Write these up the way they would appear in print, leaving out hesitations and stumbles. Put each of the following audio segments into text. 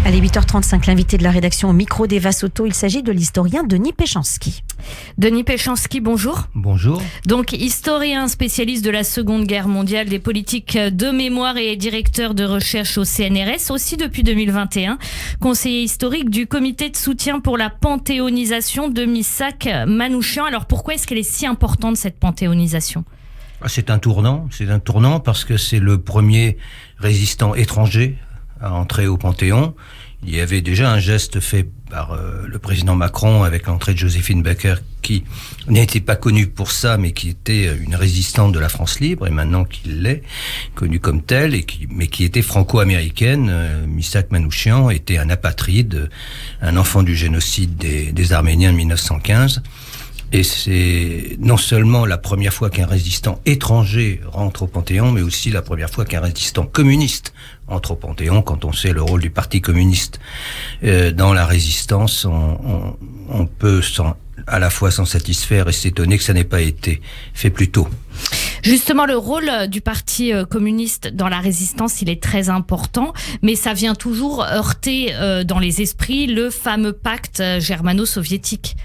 Allez, 8h35, l'invité de la rédaction au micro d'Eva Soto, il s'agit de l'historien Denis Péchanski. Denis Péchanski, bonjour. Bonjour. Donc, historien spécialiste de la Seconde Guerre mondiale, des politiques de mémoire et directeur de recherche au CNRS, aussi depuis 2021, conseiller historique du comité de soutien pour la panthéonisation de Missak Manouchian. Alors, pourquoi est-ce qu'elle est si importante, cette panthéonisation ? C'est un tournant parce que c'est le premier résistant étranger à entrer au Panthéon. Il y avait déjà un geste fait par le président Macron avec l'entrée de Joséphine Baker, qui n'était pas connue pour ça, mais qui était une résistante de la France libre, et maintenant qu'il l'est, connue comme telle, mais qui était franco-américaine. Missak Manouchian était un apatride, un enfant du génocide des Arméniens de 1915. Et c'est non seulement la première fois qu'un résistant étranger rentre au Panthéon, mais aussi la première fois qu'un résistant communiste entre au Panthéon. Quand on sait le rôle du Parti communiste dans la résistance, on peut à la fois s'en satisfaire et s'étonner que ça n'ait pas été fait plus tôt. Justement, le rôle du Parti communiste dans la résistance, il est très important, mais ça vient toujours heurter dans les esprits le fameux pacte germano-soviétique.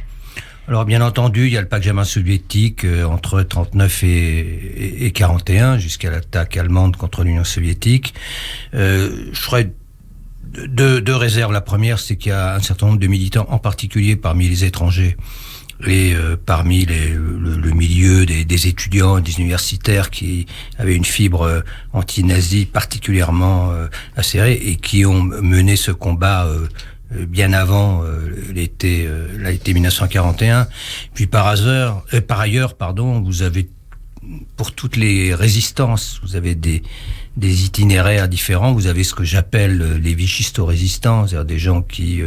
Alors bien entendu, il y a le pacte germano-soviétique entre 1939 et 1941, jusqu'à l'attaque allemande contre l'Union soviétique. Je ferais deux réserves. La première, c'est qu'il y a un certain nombre de militants, en particulier parmi les étrangers et parmi le milieu des étudiants, des universitaires qui avaient une fibre anti-nazie particulièrement acérée et qui ont mené ce combat bien avant l'été 1941. Puis par ailleurs, vous avez, pour toutes les résistances, vous avez des itinéraires différents. Vous avez ce que j'appelle les vichisto-résistants, c'est-à-dire des gens qui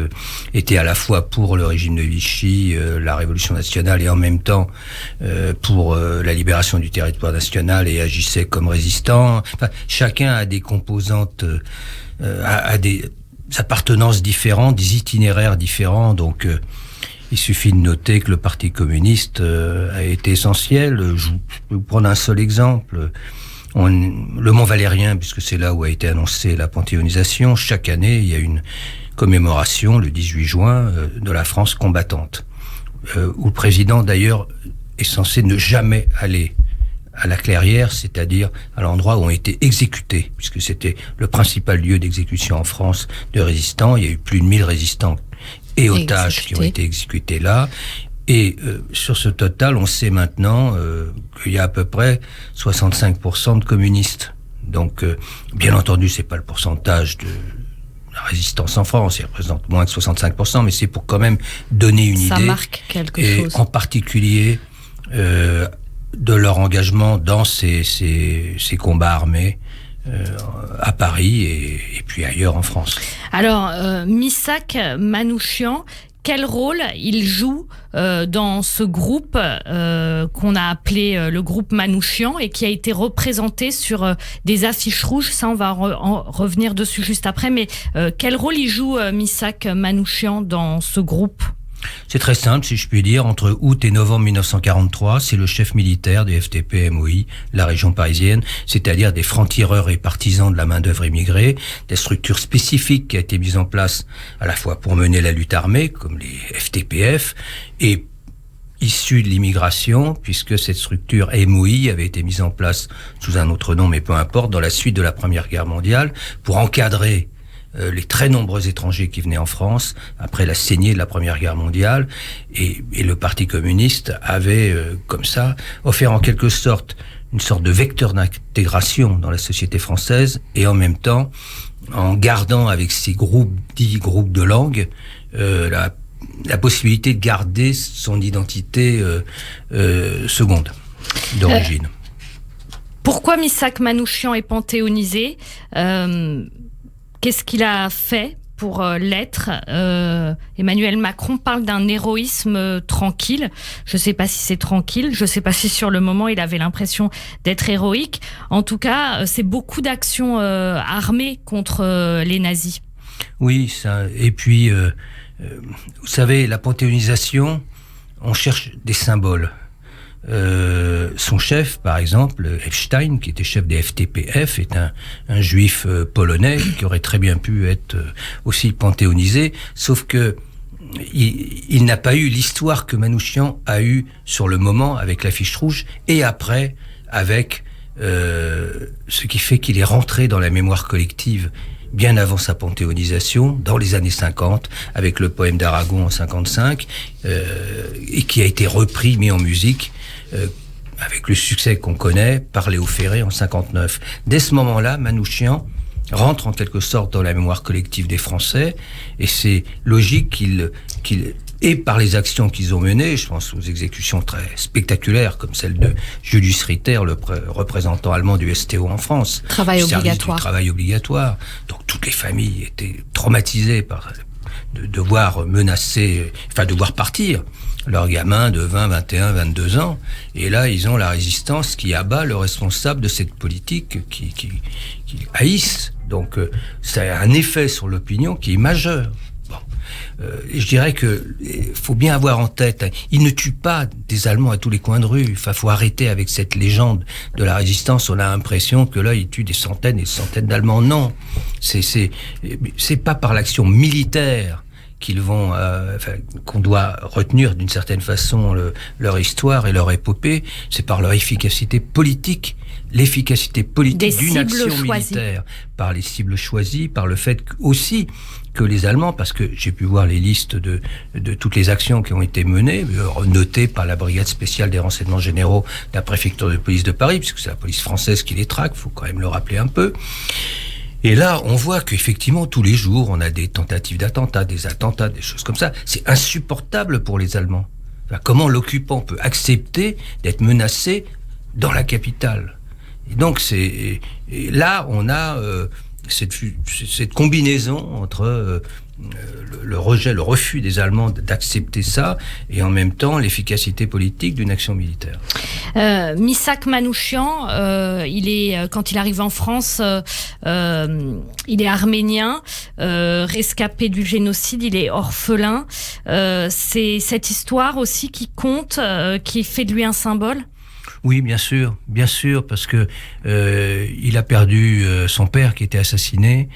étaient à la fois pour le régime de Vichy, la Révolution nationale, et en même temps pour la libération du territoire national, et agissaient comme résistants. Enfin, chacun a des composantes, a des appartenances différentes, des itinéraires différents. Donc il suffit de noter que le Parti communiste a été essentiel. Je vais vous prendre un seul exemple. Le Mont Valérien, puisque c'est là où a été annoncée la panthéonisation, chaque année il y a une commémoration le 18 juin de la France combattante, où le président d'ailleurs est censé ne jamais aller à la Clairière, c'est-à-dire à l'endroit où ont été exécutés, puisque c'était le principal lieu d'exécution en France de résistants. Il y a eu plus de 1000 résistants et otages qui ont été exécutés là. Et sur ce total, on sait maintenant qu'il y a à peu près 65% de communistes. Donc, bien entendu, c'est pas le pourcentage de la résistance en France, il représente moins de 65%, mais c'est pour quand même donner une idée. Ça marque quelque chose. En particulier de leur engagement dans ces combats armés à Paris et puis ailleurs en France. Alors, Missak Manouchian, quel rôle il joue dans ce groupe qu'on a appelé le groupe Manouchian et qui a été représenté sur des affiches rouges? Ça, on va revenir dessus juste après. Mais quel rôle il joue Missak Manouchian dans ce groupe? C'est très simple, si je puis dire. Entre août et novembre 1943, c'est le chef militaire des FTP-MOI, la région parisienne, c'est-à-dire des francs-tireurs et partisans de la main-d'œuvre immigrée, des structures spécifiques qui ont été mises en place à la fois pour mener la lutte armée, comme les FTPF, et issus de l'immigration, puisque cette structure MOI avait été mise en place sous un autre nom, mais peu importe, dans la suite de la Première Guerre mondiale, pour encadrer les très nombreux étrangers qui venaient en France après la saignée de la Première Guerre mondiale, et le Parti communiste avait comme ça offert en quelque sorte une sorte de vecteur d'intégration dans la société française, et en même temps en gardant avec ces dits groupes de langue la possibilité de garder son identité seconde d'origine. Pourquoi Missak Manouchian est panthéonisé ? Qu'est-ce qu'il a fait pour l'être? Emmanuel Macron parle d'un héroïsme tranquille. Je ne sais pas si c'est tranquille. Je ne sais pas si sur le moment il avait l'impression d'être héroïque. En tout cas, c'est beaucoup d'actions armées contre les nazis. Oui, ça. Et puis, vous savez, la panthéonisation, on cherche des symboles. son chef, par exemple, Epstein, qui était chef des FTPF, est un juif polonais qui aurait très bien pu être aussi panthéonisé, sauf que il n'a pas eu l'histoire que Manouchian a eue sur le moment avec l'affiche rouge et après avec ce qui fait qu'il est rentré dans la mémoire collective bien avant sa panthéonisation, dans les années 50, avec le poème d'Aragon en 55, et qui a été repris, mis en musique, avec le succès qu'on connaît, par Léo Ferré en 59. Dès ce moment-là, Manouchian rentre en quelque sorte dans la mémoire collective des Français, et c'est logique qu'il et par les actions qu'ils ont menées, je pense aux exécutions très spectaculaires, comme celle de Julius Ritter, le représentant allemand du STO en France. Travail obligatoire. Donc toutes les familles étaient traumatisées par de voir menacer, de voir partir leurs gamins de 20, 21, 22 ans. Et là, ils ont la résistance qui abat le responsable de cette politique qui haïssent. Donc, ça a un effet sur l'opinion qui est majeur. Je dirais que faut bien avoir en tête, ils ne tuent pas des Allemands à tous les coins de rue. Enfin, faut arrêter avec cette légende de la résistance. On a l'impression que là, ils tuent des centaines et des centaines d'Allemands. Non, c'est pas par l'action militaire qu'ils vont, qu'on doit retenir d'une certaine façon leur histoire et leur épopée. C'est par leur efficacité politique. L'efficacité politique d'une action militaire, par les cibles choisies, par le fait aussi que les Allemands, parce que j'ai pu voir les listes de toutes les actions qui ont été menées, notées par la brigade spéciale des renseignements généraux de la préfecture de police de Paris, puisque c'est la police française qui les traque, il faut quand même le rappeler un peu. Et là, on voit qu'effectivement, tous les jours, on a des tentatives d'attentats, des choses comme ça. C'est insupportable pour les Allemands. Enfin, comment l'occupant peut accepter d'être menacé dans la capitale ? Et donc, là, on a cette combinaison entre le rejet, le refus des Allemands d'accepter ça, et en même temps l'efficacité politique d'une action militaire. Missak Manouchian, quand il arrive en France, il est arménien, rescapé du génocide, il est orphelin. C'est cette histoire aussi qui compte, qui fait de lui un symbole ? Oui, bien sûr, parce que il a perdu son père qui était assassiné,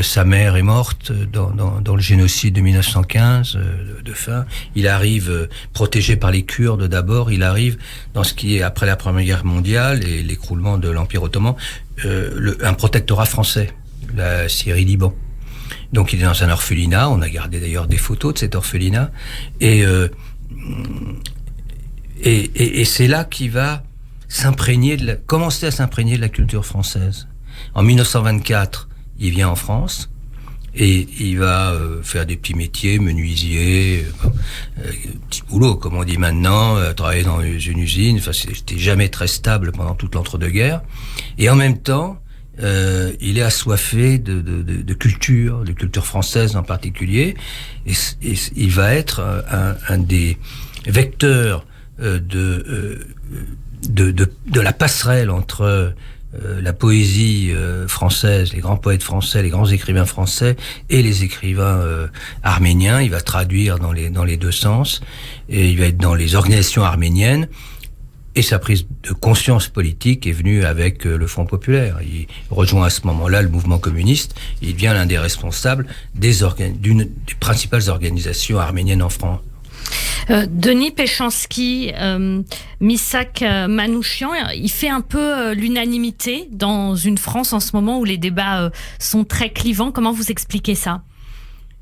sa mère est morte dans le génocide de 1915 de faim. Il arrive protégé par les Kurdes d'abord. Il arrive dans ce qui est après la Première Guerre mondiale et l'écroulement de l'Empire ottoman, un protectorat français, la Syrie-Liban. Donc il est dans un orphelinat. On a gardé d'ailleurs des photos de cet orphelinat et c'est là qu'il va commencer à s'imprégner de la culture française. En 1924, il vient en France et il va faire des petits métiers, menuisier, petit boulot comme on dit maintenant, travailler dans une usine. Enfin, c'était jamais très stable pendant toute l'entre-deux-guerres. Et en même temps, il est assoiffé de culture française en particulier. Et il va être un des vecteurs de la passerelle entre la poésie française, les grands poètes français, les grands écrivains français et les écrivains arméniens. Il va traduire dans les deux sens et il va être dans les organisations arméniennes. Et sa prise de conscience politique est venue avec le Front populaire. Il rejoint à ce moment-là le mouvement communiste. Il devient l'un des responsables d'une des principales organisations arméniennes en France. Denis Péchanski, Missak Manouchian, il fait un peu l'unanimité dans une France en ce moment où les débats sont très clivants. Comment vous expliquez ça ?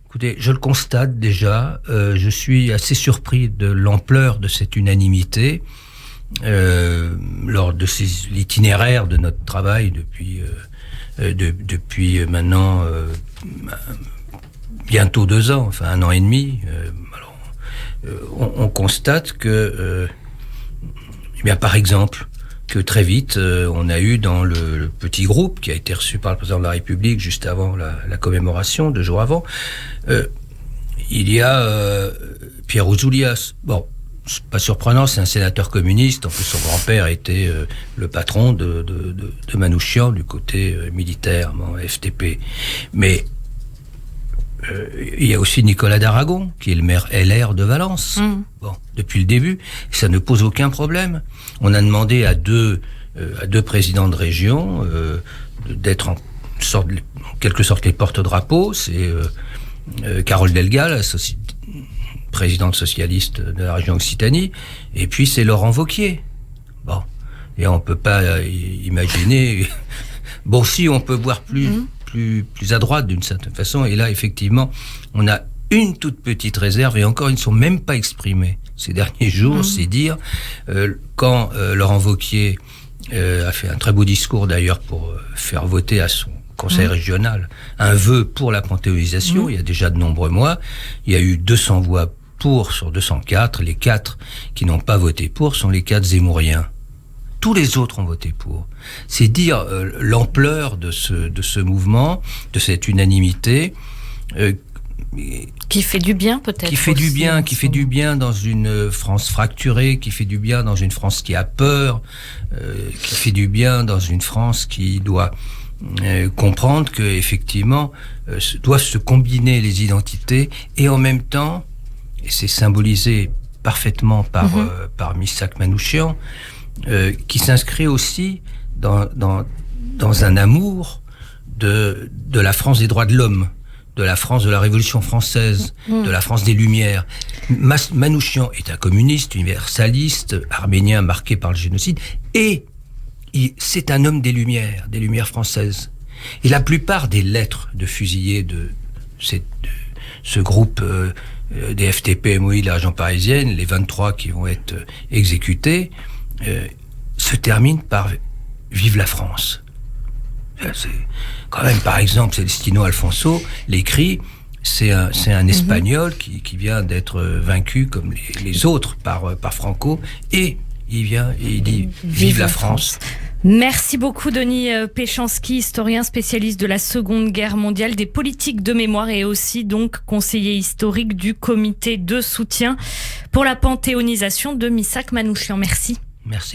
Écoutez, je le constate déjà. Je suis assez surpris de l'ampleur de cette unanimité lors de l'itinéraire de notre travail depuis maintenant bientôt 2 ans, enfin 1 an et demi. On constate que, par exemple, que très vite, on a eu dans le petit groupe qui a été reçu par le président de la République juste avant la commémoration, 2 jours avant, il y a Pierre Ouzoulias. Bon, c'est pas surprenant, c'est un sénateur communiste. En plus, son grand-père était le patron de Manouchian du côté militaire, FTP. Mais il y a aussi Nicolas d'Aragon, qui est le maire LR de Valence. Bon, depuis le début, ça ne pose aucun problème. On a demandé à deux présidents de région d'être en quelque sorte les porte-drapeaux. C'est Carole Delga, présidente socialiste de la région Occitanie, et puis c'est Laurent Wauquiez. Bon, et on peut pas imaginer. Bon, si on peut voir plus à droite d'une certaine façon, et là effectivement, on a une toute petite réserve, et encore ils ne sont même pas exprimés ces derniers jours. C'est dire quand Laurent Wauquiez a fait un très beau discours d'ailleurs pour faire voter à son conseil régional un vœu pour la panthéonisation. Il y a déjà de nombreux mois, il y a eu 200 voix pour sur 204. Les 4 qui n'ont pas voté pour sont les 4 zémouriens. Tous les autres ont voté pour. C'est dire l'ampleur de ce mouvement, de cette unanimité. Qui fait du bien, peut-être. Qui fait du bien dans une France fracturée, qui fait du bien dans une France qui a peur, qui fait du bien dans une France qui doit comprendre que effectivement doivent se combiner les identités, et en même temps, et c'est symbolisé parfaitement par Missak Manouchian, qui s'inscrit aussi dans un amour de la France des droits de l'homme, de la France de la Révolution française, de la France des Lumières. Manouchian est un communiste, universaliste, arménien marqué par le génocide, et c'est un homme des Lumières françaises. Et la plupart des lettres de fusillés de ce groupe des FTP MOI de la région parisienne, les 23 qui vont être exécutés, se terminent par « Vive la France ». C'est quand même, par exemple, Celestino Alfonso l'écrit, c'est un Espagnol qui vient d'être vaincu comme les autres par Franco, et il vient et il dit « Vive la France ». Merci beaucoup Denis Péchanski, historien spécialiste de la Seconde Guerre mondiale, des politiques de mémoire, et aussi donc conseiller historique du comité de soutien pour la panthéonisation de Missak Manouchian. Merci. Merci.